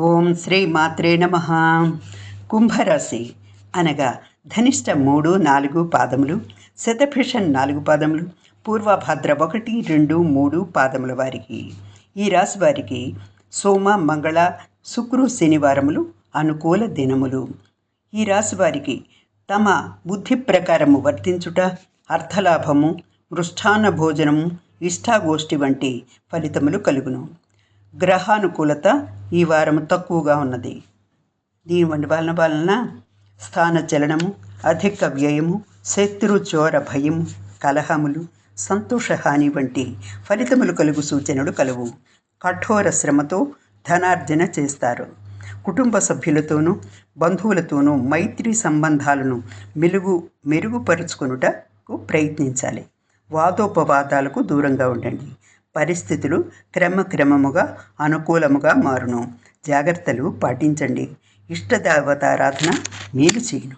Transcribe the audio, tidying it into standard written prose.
ఓం శ్రీ మాత్రే నమ. కుంభరాశి అనగా ధనిష్ట 3, 4 పాదములు, శతభిషం 4 పాదములు, పూర్వభద్ర 1, 2, 3 పాదముల వారికి. ఈ రాశి వారికి సోమ, మంగళ, శుక్రు, శనివారములు అనుకూల దినములు. ఈ రాశి వారికి తమ బుద్ధి ప్రకారము వర్తించుట, అర్థలాభము, మృష్టాన్న భోజనము, ఇష్టాగోష్ఠి వంటి ఫలితములు కలుగును. గ్రహానుకూలత ఈ వారము తక్కువగా ఉన్నది. దీని వలన స్థానచలనము, అధిక వ్యయము, శత్రు చోర భయము, కలహములు, సంతోషహాని వంటి ఫలితములు కలుగు సూచనలు కలవు. కఠోర శ్రమతో ధనార్జన చేస్తారు. కుటుంబ సభ్యులతోనూ బంధువులతోనూ మైత్రి సంబంధాలను మెరుగుపరుచుకొనుటకు ప్రయత్నించాలి. వాదోపవాదాలకు దూరంగా ఉండండి. పరిస్థితులు క్రమక్రమముగా అనుకూలముగా మారును. జాగ్రత్తలు పాటించండి. ఇష్టదేవతారాధన మేలు చేయును.